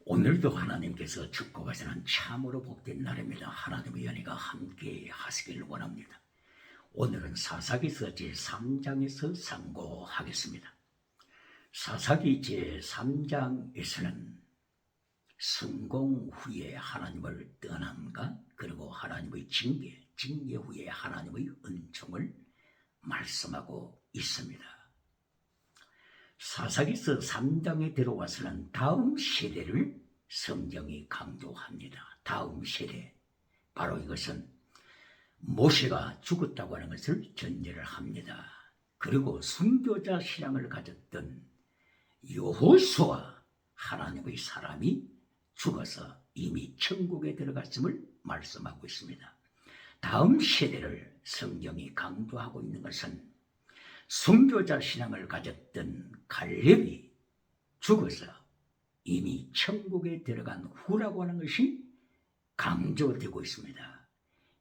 오늘도 하나님께서 축복하시는 참으로 복된 날입니다. 하나님의 은혜가 함께 하시길 원합니다. 오늘은 사사기서 제3장에서 상고하겠습니다. 사사기 제3장에서는 성공 후에 하나님을 떠남과 그리고 하나님의 징계 후에 하나님의 은총을 말씀하고 있습니다. 사사기서 3장에 들어와서는 다음 세대를 성경이 강조합니다. 다음 세대, 바로 이것은 모세가 죽었다고 하는 것을 전제를 합니다. 그리고 순교자 신앙을 가졌던 여호수아, 하나님의 사람이 죽어서 이미 천국에 들어갔음을 말씀하고 있습니다. 다음 세대를 성경이 강조하고 있는 것은 순교자 신앙을 가졌던 갈렙이 죽어서 이미 천국에 들어간 후라고 하는 것이 강조되고 있습니다.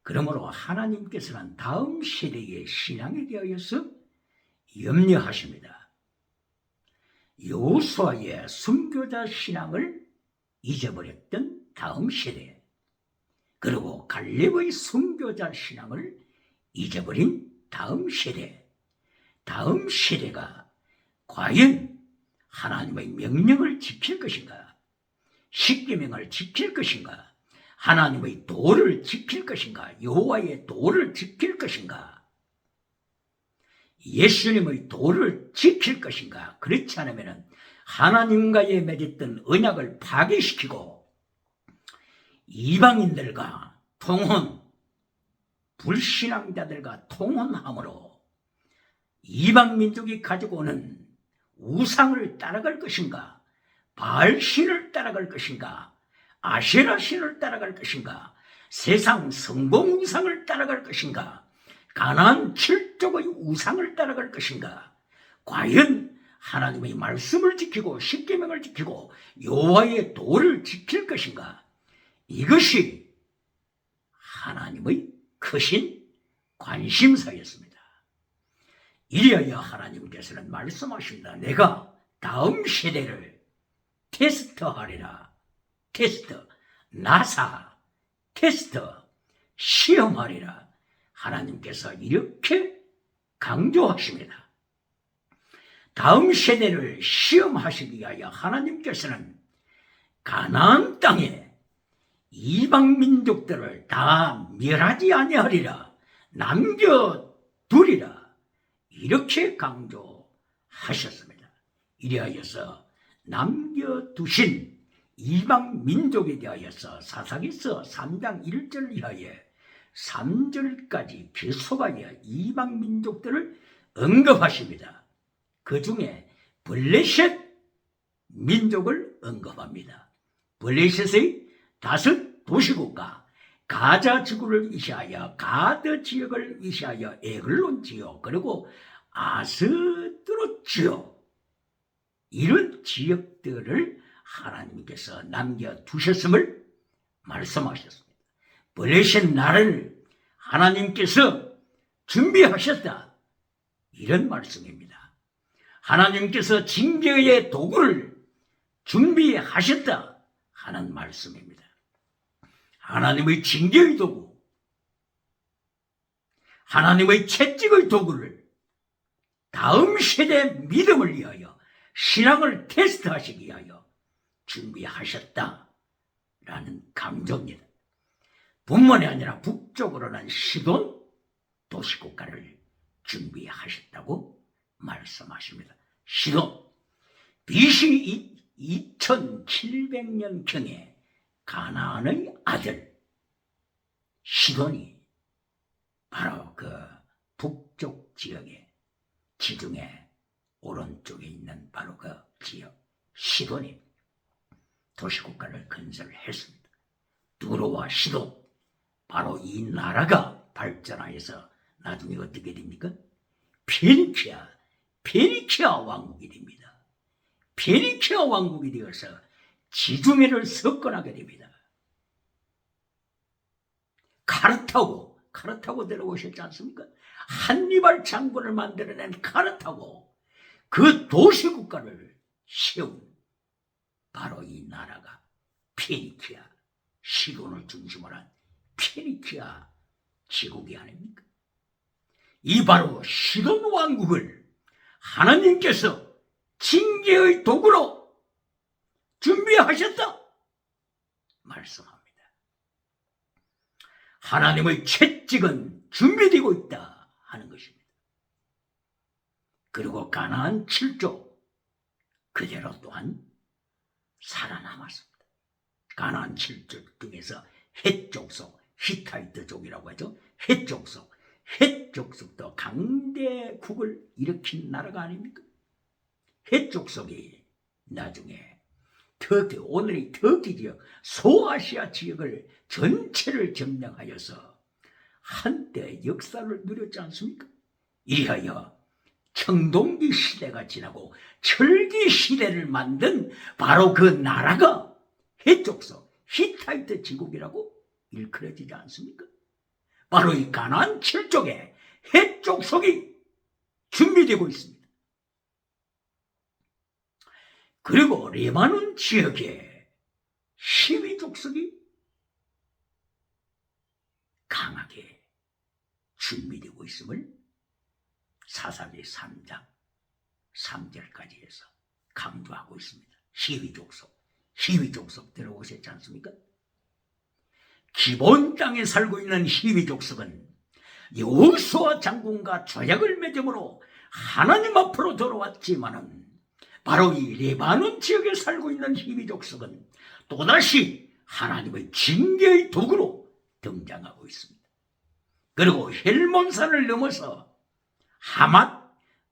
그러므로 하나님께서는 다음 세대의 신앙에 대하여서 염려하십니다. 여호수아의 순교자 신앙을 잊어버렸던 다음 세대, 그리고 갈렙의 순교자 신앙을 잊어버린 다음 세대가 과연 하나님의 명령을 지킬 것인가, 십계명을 지킬 것인가, 하나님의 도를 지킬 것인가, 여호와의 도를 지킬 것인가, 예수님의 도를 지킬 것인가. 그렇지 않으면 하나님과의 맺었던 언약을 파괴시키고 이방인들과 통혼, 불신앙자들과 통혼함으로 이방민족이 가지고 오는 우상을 따라갈 것인가, 바알신을 따라갈 것인가, 아세라신을 따라갈 것인가, 세상 성공 우상을 따라갈 것인가, 가나안 7족의 우상을 따라갈 것인가, 과연 하나님의 말씀을 지키고 십계명을 지키고 여호와의 도를 지킬 것인가, 이것이 하나님의 크신 관심사였습니다. 이리하여 하나님께서는 말씀하십니다. 내가 다음 세대를 테스트하리라. 나사 테스트, 시험하리라. 하나님께서 이렇게 강조하십니다. 다음 세대를 시험하시기 위하여 하나님께서는 가나안 땅에 이방 민족들을 다 멸하지 아니하리라, 남겨두리라, 이렇게 강조하셨습니다. 이리하여서 남겨두신 이방 민족에 대하여서 사사기서 3장 1절 이하에 3절까지 계속하여 이방 민족들을 언급하십니다. 그 중에 블레셋 민족을 언급합니다. 블레셋의 5 도시국가, 가자 지구를 위시하여 가드 지역을 위시하여 에글론 지역, 그리고 아스드롯 지역, 이런 지역들을 하나님께서 남겨두셨음을 말씀하셨습니다. 블레셋 나라를 하나님께서 준비하셨다, 이런 말씀입니다. 하나님께서 징계의 도구를 준비하셨다 하는 말씀입니다. 하나님의 징계의 도구, 하나님의 채찍의 도구를 다음 세대 믿음을 위하여, 신앙을 테스트하시기 위하여 준비하셨다라는 강조입니다. 뿐만이 아니라 북쪽으로는 시돈 도시국가를 준비하셨다고 말씀하십니다. 시돈, BC 2700년경에 가나안의 아들 시돈이 바로 그 북쪽 지역에, 지중해 오른쪽에 있는 바로 그 지역 시돈이 도시국가를 건설했습니다. 두로와 시돈, 바로 이 나라가 발전하여서 나중에 어떻게 됩니까? 페니키아 왕국이 됩니다. 페니키아 왕국이 되어서 지중해를 석권하게 됩니다. 카르타고 들어오셨지 않습니까? 한니발 장군을 만들어낸 카르타고, 그 도시국가를 세운 바로 이 나라가 페니키아, 시돈을 중심으로 한 페니키아 제국이 아닙니까? 이 바로 시돈 왕국을 하나님께서 징계의 도구로 준비하셨다 말씀합니다. 하나님의 채찍은 준비되고 있다 하는 것입니다. 그리고 가나안 7족 그대로 또한 살아남았습니다. 가나안 7족 중에서 헷족속, 히타이트족이라고 하죠. 헷족속도 강대국을 일으킨 나라가 아닙니까? 헷족속이 나중에 터키, 오늘의 터키 지역, 소아시아 지역을 전체를 점령하여서 한때 역사를 누렸지 않습니까? 이하여 청동기 시대가 지나고 철기 시대를 만든 바로 그 나라가 헷족속, 히타이트 제국이라고 일컬어지지 않습니까? 바로 이 가나안 7족에 헷족속이 준비되고 있습니다. 그리고 레바논 지역에 시위족속이 강하게 준비되고 있음을 사사기 3장 3절까지 해서 강조하고 있습니다. 시위족속 들어보셨지 않습니까? 기본 땅에 살고 있는 시위족속은 여호수아 장군과 조약을 맺음으로 하나님 앞으로 돌아왔지만은 바로 이 레바논 지역에 살고 있는 시위족속은 또다시 하나님의 징계의 도구로 등장하고 있습니다. 그리고 헬몬산을 넘어서 하맛,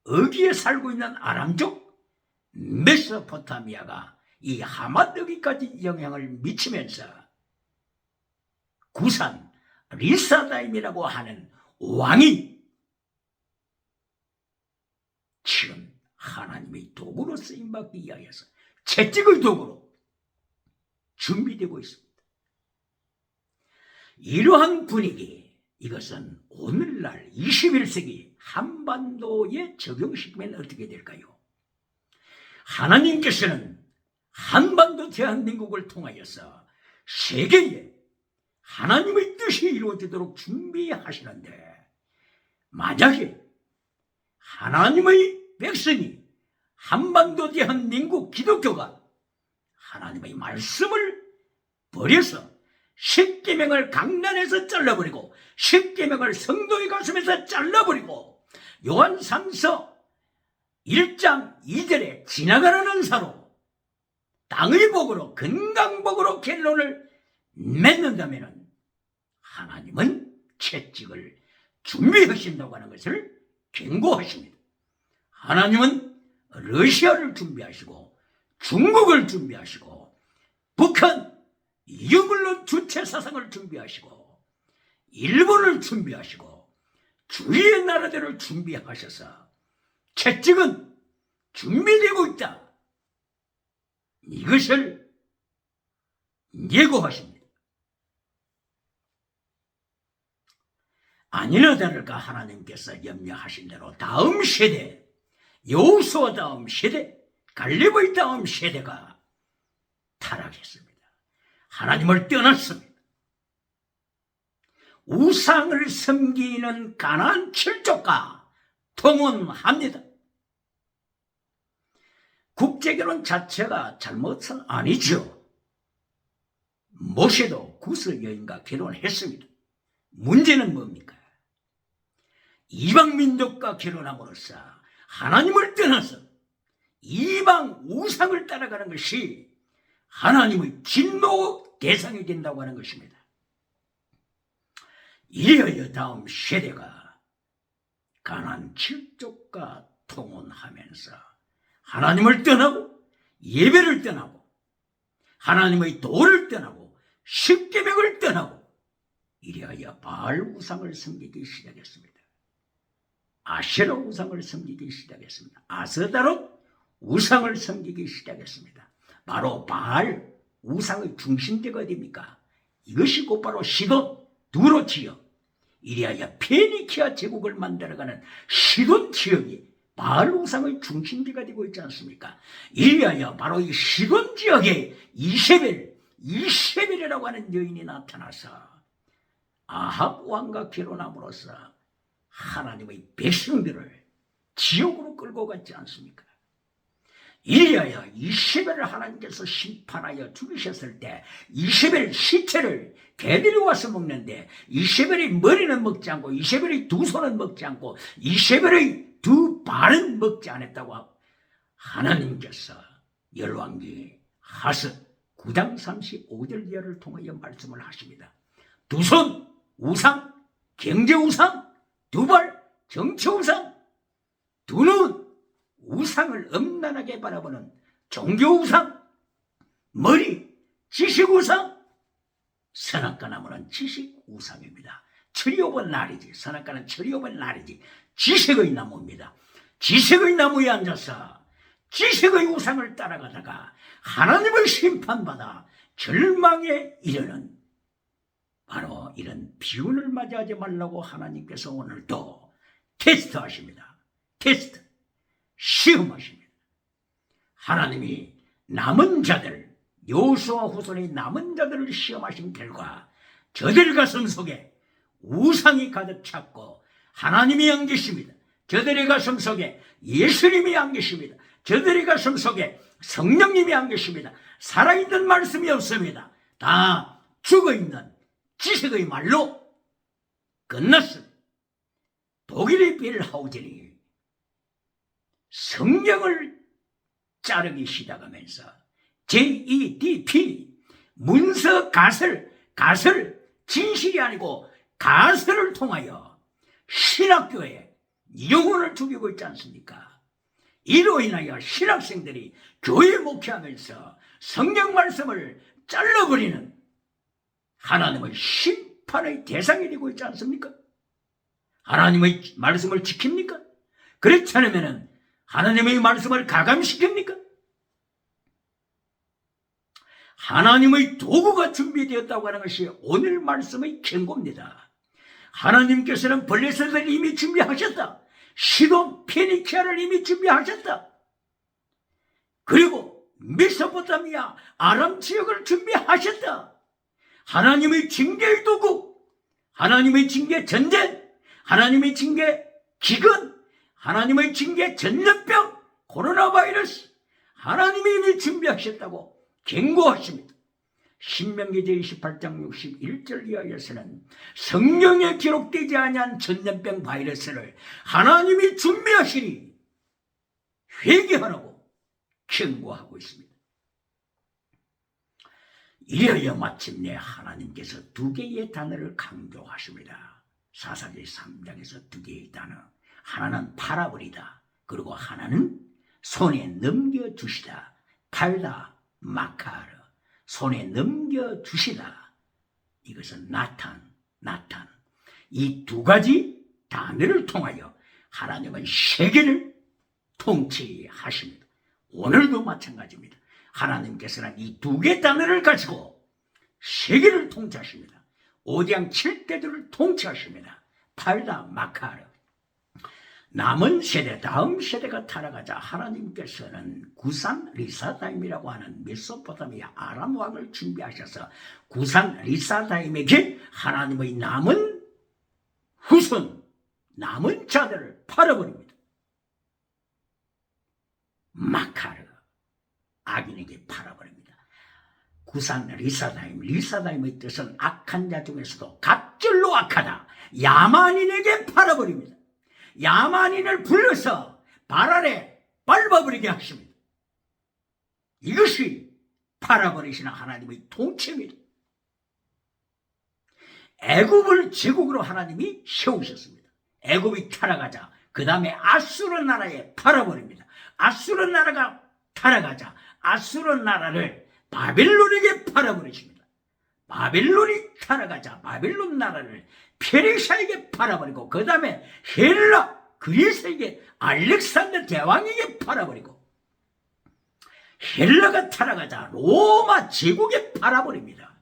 어기에 살고 있는 아람족 메소포타미아가 이 하맛 어기까지 영향을 미치면서 구산 리사다임이라고 하는 왕이 지금 하나님의 도구로 쓰임받기 위하여서 채찍의 도구로 준비되고 있습니다. 이러한 분위기, 이것은 오늘날 21세기 한반도에 적용시키면 어떻게 될까요? 하나님께서는 한반도 대한민국을 통하여서 세계에 하나님의 뜻이 이루어지도록 준비하시는데, 만약에 하나님의 백성이 한반도 대한민국 기독교가 하나님의 말씀을 버려서 십계명을 강단에서 잘라버리고 십계명을 성도의 가슴에서 잘라버리고 요한삼서 1장 2절에 지나가는 은사로 땅의 복으로 건강복으로 결론을 맺는다면 하나님은 채찍을 준비하신다고 하는 것을 경고하십니다. 하나님은 러시아를 준비하시고 중국을 준비하시고 북한 유물론 주체 사상을 준비하시고 일본을 준비하시고 주위의 나라들을 준비하셔서 채찍은 준비되고 있다. 이것을 예고하십니다. 아니나 다를까 하나님께서 염려하신 대로 다음 세대, 여호수아 다음 세대, 갈렙의 다음 세대가 타락했습니다. 하나님을 떠났습니다. 우상을 섬기는 가나안 7족과 통혼합니다. 국제결혼 자체가 잘못은 아니죠. 모세도 구스 여인과 결혼했습니다. 문제는 뭡니까? 이방 민족과 결혼함으로써 하나님을 떠나서 이방 우상을 따라가는 것이 하나님의 진노 대상이 된다고 하는 것입니다. 이래야 다음 세대가 가나안 7족과 통혼하면서 하나님을 떠나고 예배를 떠나고 하나님의 도를 떠나고 십계명을 떠나고 이래야 바알 우상을 섬기기 시작했습니다. 아세라 우상을 섬기기 시작했습니다. 아스다롯 우상을 섬기기 시작했습니다. 바로 바알 우상의 중심대가 어디입니까? 이것이 곧바로 시돈 두로 지역, 이리하여 페니키아 제국을 만들어가는 시돈 지역이 바알 우상의 중심지가 되고 있지 않습니까? 이리하여 바로 이 시돈 지역에 이세벨, 이세벨이라고 하는 여인이 나타나서 아합 왕과 결혼함으로써 하나님의 백성들을 지옥으로 끌고 갔지 않습니까? 이리하여 이세벨을 하나님께서 심판하여 죽이셨을 때 이세벨 시체를 개들이 와서 먹는데 이세벨의 머리는 먹지 않고 이세벨의 두 손은 먹지 않고 이세벨의 두 발은 먹지 않았다고 하나님께서 열왕기 하서 9장 35절 이하를 통하여 말씀을 하십니다. 두 손 우상, 경제 우상, 두 발 정치 우상, 두 눈 우상을 엄란하게 바라보는 종교 우상, 머리 지식 우상, 선악과 나무는 지식 우상입니다. 철이오번 날이지. 선악과는 철이오번 날이지. 지식의 나무입니다. 지식의 나무에 앉아서 지식의 우상을 따라가다가 하나님을 심판받아 절망에 이르는 바로 이런 비운을 맞이하지 말라고 하나님께서 오늘도 테스트하십니다. 테스트, 시험하십니다. 하나님이 남은 자들, 여호수아 후손의 남은 자들을 시험하신 결과 저들 가슴 속에 우상이 가득 찼고 하나님이 안 계십니다. 저들의 가슴 속에 예수님이 안 계십니다. 저들의 가슴 속에 성령님이 안 계십니다. 살아있는 말씀이 없습니다. 다 죽어있는 지식의 말로 끝났습니다. 독일의 빌하우젠이 성경을 자르기 시작하면서 JEDP 문서 가설 진실이 아니고 가설을 통하여 신학교에 영혼을 죽이고 있지 않습니까? 이로 인하여 신학생들이 교회 목회하면서 성경 말씀을 잘라버리는 하나님의 심판의 대상이 되고 있지 않습니까? 하나님의 말씀을 지킵니까? 그렇지 않으면 하나님의 말씀을 가감시킵니까? 하나님의 도구가 준비되었다고 하는 것이 오늘 말씀의 경고입니다. 하나님께서는 블레셋을 이미 준비하셨다. 시돈 페니키아를 이미 준비하셨다. 그리고 메소포타미아 아람 지역을 준비하셨다. 하나님의 징계의 도구, 하나님의 징계 전쟁, 하나님의 징계 기근, 하나님의 징계 전염병, 코로나 바이러스, 하나님이 이미 준비하셨다고 경고하십니다. 신명기 제28장 61절 이하에서는 성경에 기록되지 아니한 전염병 바이러스를 하나님이 준비하시니 회개하라고 경고하고 있습니다. 이래야 마침내 하나님께서 두 개의 단어를 강조하십니다. 사사기 3장에서 두 개의 단어. 하나는 팔아버리다. 그리고 하나는 손에 넘겨주시다. 팔다. 마카르, 손에 넘겨주시다. 이것은 나탄. 이 두 가지 단어를 통하여 하나님은 세계를 통치하십니다. 오늘도 마찬가지입니다. 하나님께서는 이 두 개 단어를 가지고 세계를 통치하십니다. 오디양 7대들을 통치하십니다. 팔다, 마카르. 남은 세대, 다음 세대가 타락하자 하나님께서는 구산 리사다임이라고 하는 메소포타미아 아람 왕을 준비하셔서 구산 리사다임에게 하나님의 남은 후손, 남은 자들을 팔아버립니다. 마카르, 악인에게 팔아버립니다. 구산 리사다임의 뜻은 악한 자 중에서도 갑절로 악하다. 야만인에게 팔아버립니다. 야만인을 불러서 발 아래 밟아버리게 하십니다. 이것이 팔아버리시는 하나님의 통치입니다. 애굽을 제국으로 하나님이 세우셨습니다. 애굽이 타락하자 그 다음에 아수르 나라에 팔아버립니다. 아수르 나라가 타락하자 아수르 나라를 바벨론에게 팔아버리십니다. 바벨론이 타락하자 바벨론 나라를 페르시아에게 팔아버리고 그 다음에 헬라 그리스에게 알렉산더 대왕에게 팔아버리고 헬라가 타락하자 로마 제국에 팔아버립니다.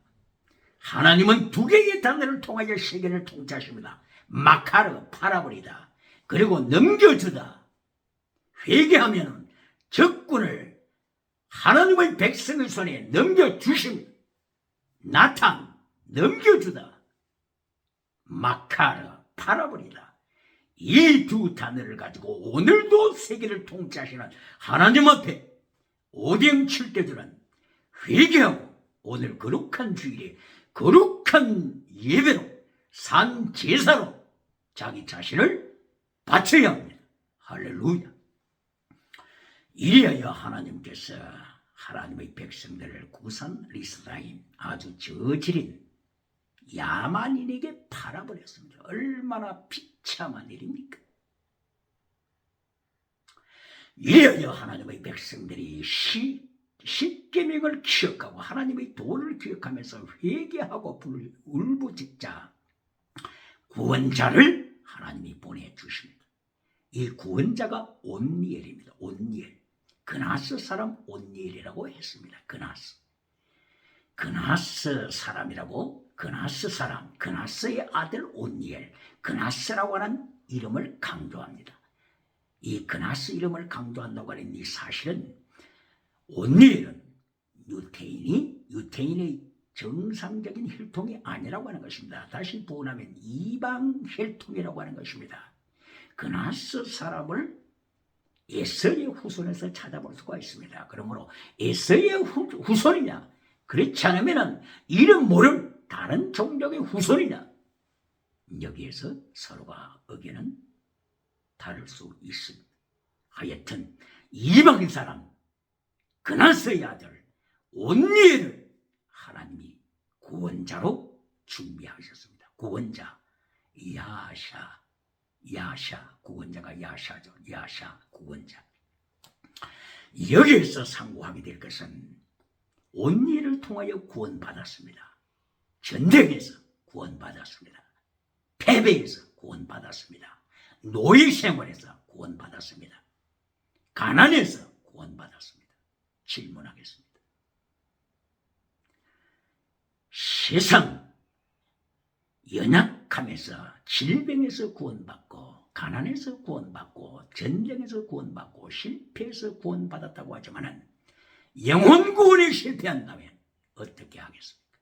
하나님은 두 개의 단어를 통하여 세계를 통치하십니다. 마카르, 팔아버리다. 그리고 넘겨주다. 회개하면 적군을 하나님의 백성의 손에 넘겨주십니다. 나탄 넘겨주다, 마카르 팔아버리다. 이 두 단어를 가지고 오늘도 세계를 통치하시는 하나님 앞에 오뎅 칠 때들은 회개하고 오늘 거룩한 주일에 거룩한 예배로 산 제사로 자기 자신을 바쳐야 합니다. 할렐루야. 이리하여 하나님께서 하나님의 백성들을 구산 리스라임 아주 저질인 야만인에게 팔아버렸습니다. 얼마나 비참한 일입니까? 이리하여 하나님의 백성들이 십계명을 기억하고 하나님의 도를 기억하면서 회개하고 울부짖자 구원자를 하나님이 보내주십니다. 이 구원자가 온니엘입니다. 온니엘. 그나스 사람 온니엘이라고 했습니다. 그나스 사람이라고, 그나스 사람, 그나스의 아들 온니엘, 그나스라고 하는 이름을 강조합니다. 이 그나스 이름을 강조한다고 하는 이 사실은 온니엘은 유태인의 정상적인 혈통이 아니라고 하는 것입니다. 다시 부언하면 이방 혈통이라고 하는 것입니다. 그나스 사람을 에서의 후손에서 찾아볼 수가 있습니다. 그러므로 에서의 후손이냐, 그렇지 않으면 이름 모를 다른 종족의 후손이냐, 여기에서 서로가 의견은 다를 수 있습니다. 하여튼 이방인 사람 그나스의 아들 온니엘을 하나님이 구원자로 준비하셨습니다. 구원자 야샤 구원자가 야샤죠. 야샤 구원자. 여기에서 상고하게 될 것은 온니엘을 통하여 구원받았습니다. 전쟁에서 구원받았습니다. 패배에서 구원받았습니다. 노예 생활에서 구원받았습니다. 가난에서 구원받았습니다. 질문하겠습니다. 세상 연약함에서, 질병에서 구원받고, 가난에서 구원받고, 전쟁에서 구원받고, 실패에서 구원받았다고 하지만 영혼 구원에 실패한다면 어떻게 하겠습니까?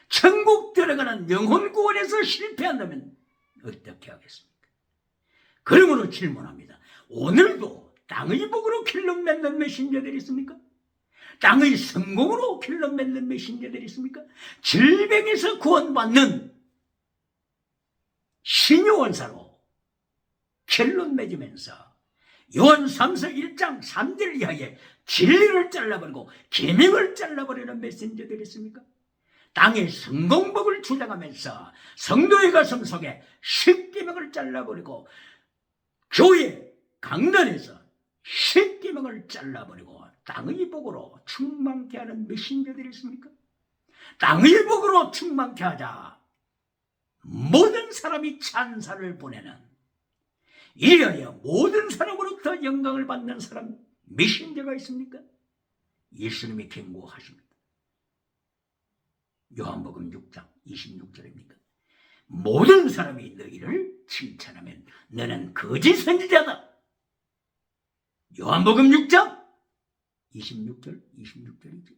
천국 들어가는 영혼 구원에서 실패한다면 어떻게 하겠습니까? 그러므로 질문합니다. 오늘도 땅의 복으로 길러 맺는 메신저들이 있습니까? 땅의 성공으로 길러 맺는 메신저들이 있습니까? 질병에서 구원받는 신요원사로 결론 맺으면서 요한 3서 1장 3절 이하에 진리를 잘라버리고 계명을 잘라버리는 메신저들이 있습니까? 땅의 성공복을 주장하면서 성도의 가슴 속에 십계명을 잘라버리고 교회 강단에서 십계명을 잘라버리고 땅의 복으로 충만케 하는 메신저들이 있습니까? 땅의 복으로 충만케 하자 모든 사람이 찬사를 보내는, 이래야 모든 사람으로부터 영광을 받는 사람 메신저가 있습니까? 예수님이 경고하십니다. 요한복음 6장 26절입니까? 모든 사람이 너희를 칭찬하면 너는 거짓 선지자다. 요한복음 6장 26절이죠.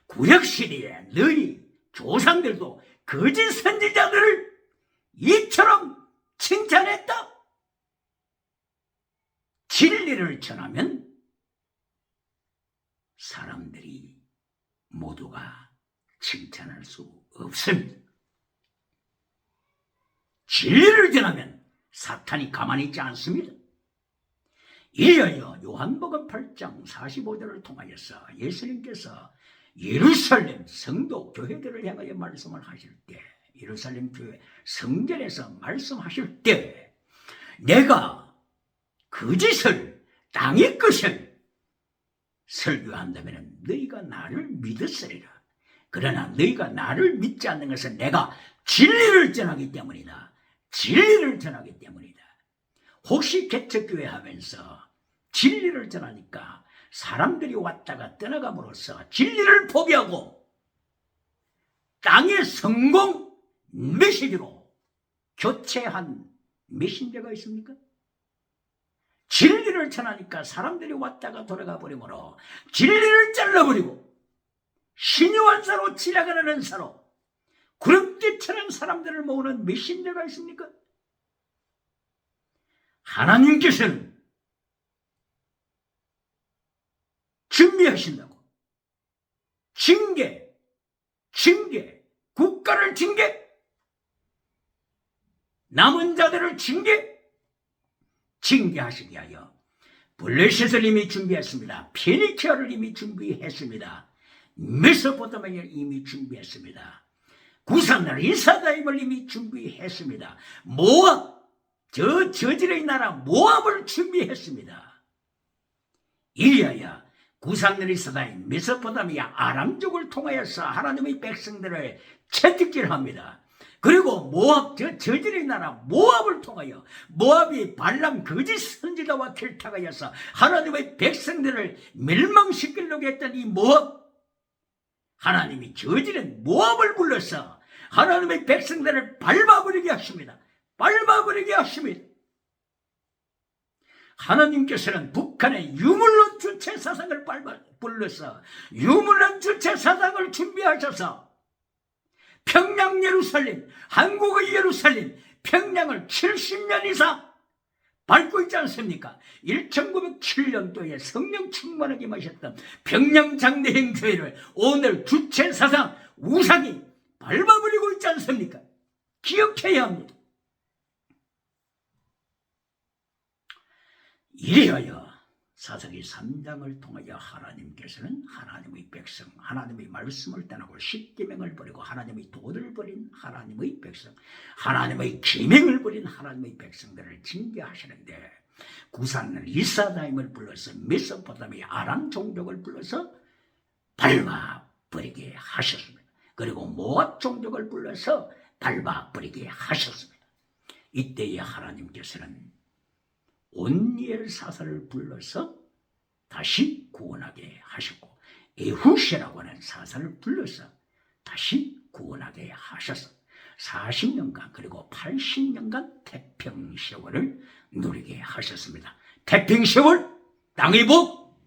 구약시대에 너희 조상들도 거짓 선지자들을 이처럼 칭찬했다. 진리를 전하면 사람들이 모두가 칭찬할 수 없습니다. 진리를 전하면 사탄이 가만히 있지 않습니다. 이어서 요한복음 8장 45절을 통하여서 예수님께서 예루살렘 성도 교회들을 향하여 말씀을 하실 때, 예루살렘 교회 성전에서 말씀하실 때, 내가 거짓을, 땅의 것을 설교한다면 너희가 나를 믿으리라. 그러나 너희가 나를 믿지 않는 것은 내가 진리를 전하기 때문이다. 진리를 전하기 때문이다. 혹시 개척교회 하면서 진리를 전하니까 사람들이 왔다가 떠나감으로써 진리를 포기하고 땅의 성공 메시지로 교체한 메신저가 있습니까? 진리를 전하니까 사람들이 왔다가 돌아가 버리므로 진리를 잘라버리고 신유한사로 지나가는 사로 구름대처럼 사람들을 모으는 메신저가 있습니까? 하나님께서는 준비하신다고. 징계, 국가를 징계, 남은 자들을 징계하시기 위하여 블레셋을 이미 준비했습니다. 페니키아를 이미 준비했습니다. 메소포타미아를 이미 준비했습니다. 구산나라 이사다임을 이미 준비했습니다. 모압, 저질의 나라 모압을 준비했습니다. 이리하여 구산나라 이사다임, 메소포타미아, 아람족을 통하여서 하나님의 백성들을 채찍질합니다. 그리고 모압, 저질의 나라 모압을 통하여 모압이 발람 거짓 선지자와 결탁하여서 하나님의 백성들을 멸망시키려고 했던 이 모압, 하나님이 저지른 모압을 불러서 하나님의 백성들을 밟아버리게 하십니다. 하나님께서는 북한의 유물론 주체 사상을 불러서 유물론 주체 사상을 준비하셔서 평양 예루살렘, 한국의 예루살렘, 평양을 70년 이상 밟고 있지 않습니까? 1907년도에 성령 충만하게 마셨던 평양장대행교회를 오늘 주체사상 우상이 밟아버리고 있지 않습니까? 기억해야 합니다. 이리하여 사사기 3장을 통하여 하나님께서는 하나님의 백성, 하나님의 말씀을 떠나고 십계명을 버리고 하나님의 도를 버린 하나님의 백성, 하나님의 계명을 버린 하나님의 백성들을 징계하시는데 구산을 이사다임을 불러서 메소포타미아 아람 종족을 불러서 밟아버리게 하셨습니다. 그리고 모압 종족을 불러서 밟아버리게 하셨습니다. 이때에 하나님께서는 온니엘 사사를 불러서 다시 구원하게 하셨고 에후시라고 하는 사사를 불러서 다시 구원하게 하셔서 40년간 그리고 80년간 태평세월을 누리게 하셨습니다. 태평세월, 땅의 복,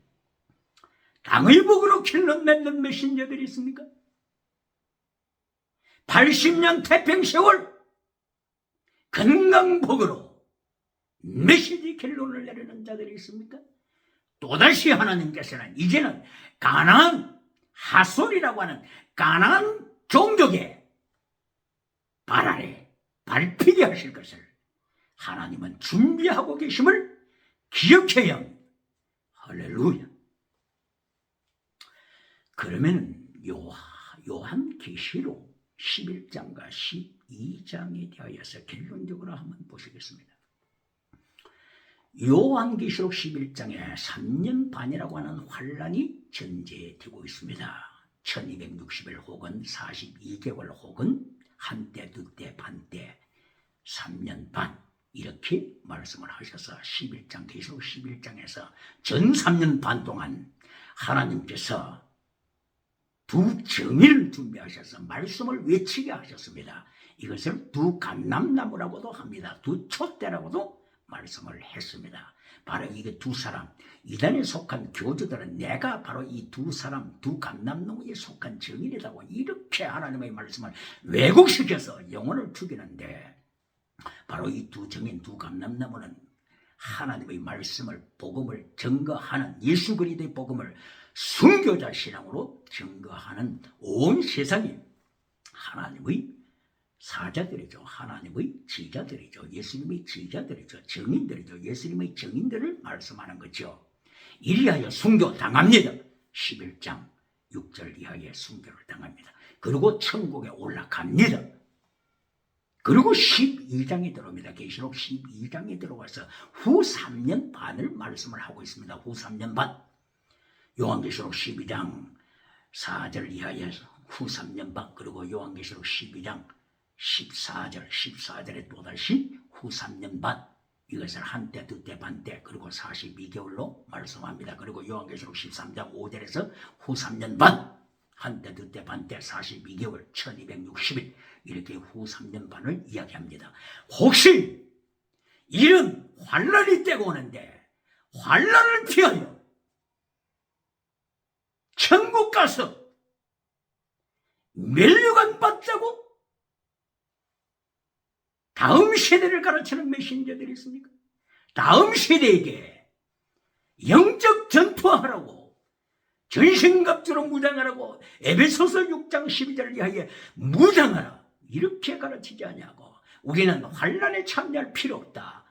땅의 복으로 길러 맺는 메신저들이 있습니까? 80년 태평세월, 건강복으로 메시지 결론을 내리는 자들이 있습니까? 또다시 하나님께서는 이제는 가나안 하솔이라고 하는 가나안 종족의 발 아래 밟히게 하실 것을 하나님은 준비하고 계심을 기억해야 합니다. 할렐루야. 그러면 요한계시록 11장과 12장에 대하여서 결론적으로 한번 보시겠습니다. 요한계시록 11장에 3년 반이라고 하는 환란이 전제되고 있습니다. 1260일 혹은 42개월 혹은 한때, 두때, 반때, 3년 반 이렇게 말씀을 하셔서 11장, 계시록 11장에서 전 3년 반 동안 하나님께서 두 정의를 준비하셔서 말씀을 외치게 하셨습니다. 이것을 두 감람나무라고도 합니다. 두 촛대라고도 말씀을 했습니다. 바로 이게 두 사람, 이단에 속한 교주들은 내가 바로 이 두 사람, 두 감람나무에 속한 정인이라고 이렇게 하나님의 말씀을 왜곡시켜서 영혼을 죽이는데 바로 이 두 정인, 두 감람나무는 하나님의 말씀을, 복음을 증거하는 예수 그리스도의 복음을 순교자 신앙으로 증거하는 온 세상이 하나님의 사자들이죠. 하나님의 지자들이죠. 예수님의 지자들이죠. 증인들이죠. 예수님의 증인들을 말씀하는 거죠. 이리하여 순교 당합니다. 11장 6절 이하에 순교를 당합니다. 그리고 천국에 올라갑니다. 그리고 12장에 들어옵니다. 계시록 12장에 들어와서 후 3년 반을 말씀을 하고 있습니다. 후 3년 반. 요한계시록 12장 4절 이하에 후 3년 반, 그리고 요한계시록 12장 14절에 또다시 후 3년 반, 이것을 한때, 두때, 반때, 그리고 42개월로 말씀합니다. 그리고 요한계시록 13장 5절에서 후 3년 반, 한때, 두때, 반때, 42개월, 1260일 이렇게 후 3년 반을 이야기합니다. 혹시 이런 환란이 때고 오는데 환란을 피하여 천국 가서 멸류관 받자고 다음 세대를 가르치는 메신저들이 있습니까? 다음 세대에게 영적 전투하라고, 전신갑주로 무장하라고, 에베소서 6장 12절을 위하여 무장하라, 이렇게 가르치지 않냐고. 우리는 환난에 참여할 필요 없다.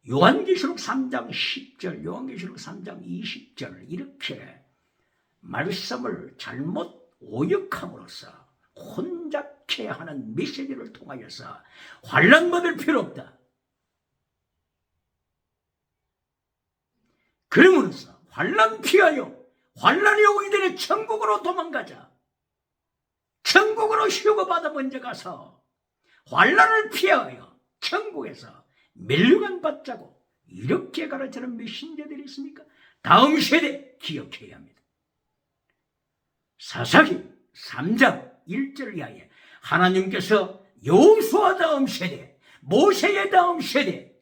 요한계시록 3장 10절, 요한계시록 3장 20절, 이렇게 말씀을 잘못 오역함으로써 혼잡케 하는 메시지를 통하여서 환난 받을 필요 없다. 그러면서 환난 피하여 환난이 오기 전에 천국으로 도망가자. 천국으로 휴거받아 먼저 가서 환난을 피하여 천국에서 멸류관 받자고, 이렇게 가르치는 메신저들이 있습니까? 다음 세대 기억해야 합니다. 사사기 3장 1절 이하에 하나님께서 여호수아 다음 세대, 모세의 다음 세대,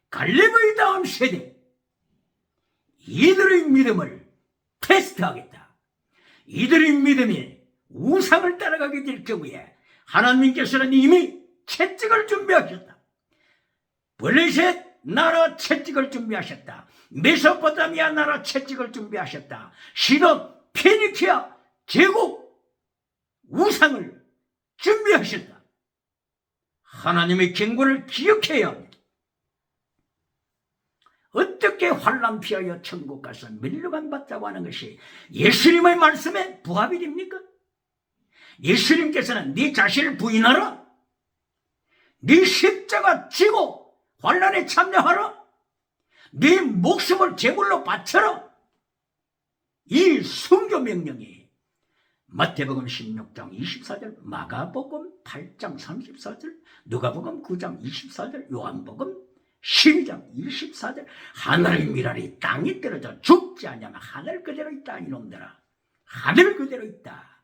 갈렙의 다음 세대, 이들의 믿음을 테스트하겠다. 이들의 믿음이 우상을 따라가게 될 경우에 하나님께서는 이미 채찍을 준비하셨다. 블레셋 나라 채찍을 준비하셨다. 메소포타미아 나라 채찍을 준비하셨다. 시돈, 페니키아 제국 우상을 준비하셨다. 하나님의 경고를 기억해야 합니다. 어떻게 환난 피하여 천국 가서 멸류관 받자고 하는 것이 예수님의 말씀에 부합이 됩니까? 예수님께서는 네 자신을 부인하라, 네 십자가 지고 환난에 참여하라, 네 목숨을 제물로 바쳐라, 이 순교 명령이 마태복음 16장 24절, 마가복음 8장 34절, 누가복음 9장 24절, 요한복음 12장 24절, 하늘의 미랄이 땅에 떨어져 죽지 않냐면 하늘 그대로 있다. 이놈들아, 하늘 그대로 있다.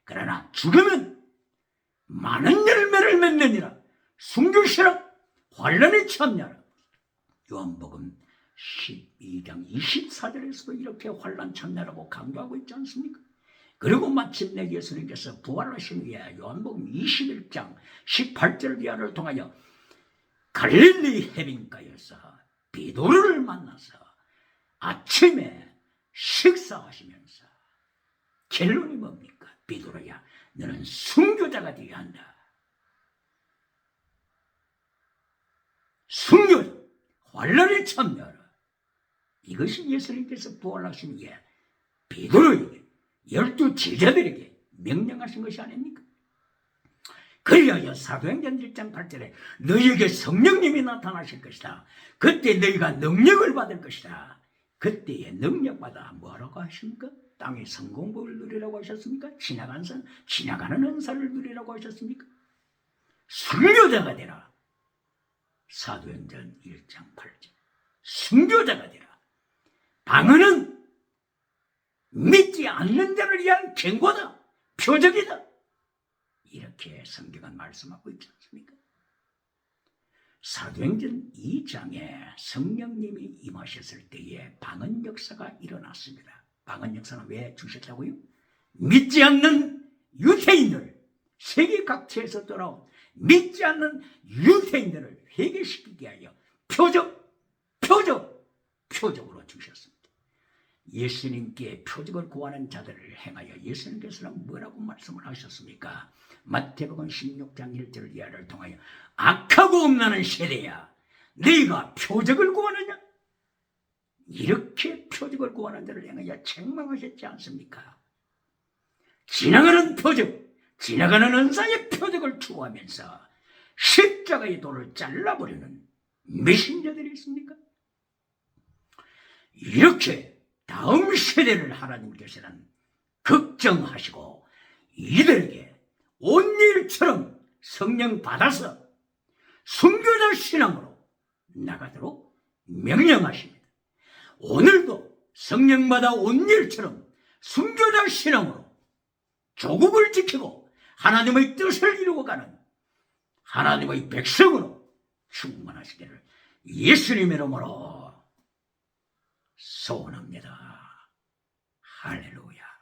그러나 죽으면 많은 열매를 맺느니라. 순교시라, 환난에 참여하라. 요한복음 12장 24절에서도 이렇게 환난 참여라고 강조하고 있지 않습니까? 그리고 마침내 예수님께서 부활하신 후에 요한복음 21장 18절 이하를 통하여 갈릴리 해변가에서 베드로를 만나서 아침에 식사하시면서 결론이 뭡니까? 베드로야, 너는 순교자가 되어야 한다. 순교자, 환난에 참여하라. 이것이 예수님께서 부활하신 후에 베드로에게, 12 제자들에게 명령하신 것이 아닙니까? 그리하여 사도행전 1장 8절에 너희에게 성령님이 나타나실 것이다. 그때 너희가 능력을 받을 것이다. 그때에 능력받아 뭐라고 하십니까? 땅의 성공복을 누리라고 하셨습니까? 지나가는 은사를 누리라고 하셨습니까? 순교자가 되라. 사도행전 1장 8절. 순교자가 되라. 방언은 믿지 않는 자를 위한 경고다, 표적이다. 이렇게 성경은 말씀하고 있지 않습니까? 사도행전 2장에 성령님이 임하셨을 때에 방언 역사가 일어났습니다. 방언 역사는 왜 주셨다고요? 믿지 않는 유대인들, 세계 각지에서 돌아온 믿지 않는 유대인들을 회개시키게 하여 표적으로 주셨습니다. 예수님께 표적을 구하는 자들을 행하여 예수님께서는 뭐라고 말씀을 하셨습니까? 마태복음 16장 1절 이하를 통하여 악하고 음란한 세대야, 너희가 표적을 구하느냐? 이렇게 표적을 구하는 자를 향하여 책망하셨지 않습니까? 지나가는 표적, 지나가는 은사의 표적을 추구하면서 십자가의 돌을 잘라버리는 메신저들이 있습니까? 이렇게 다음 세대를 하나님께서는 걱정하시고 이들에게 온 일처럼 성령 받아서 순교자 신앙으로 나가도록 명령하십니다. 오늘도 성령 받아 온 일처럼 순교자 신앙으로 조국을 지키고 하나님의 뜻을 이루고 가는 하나님의 백성으로 충만하시기를 예수님의 이름으로 소원합니다. 할렐루야.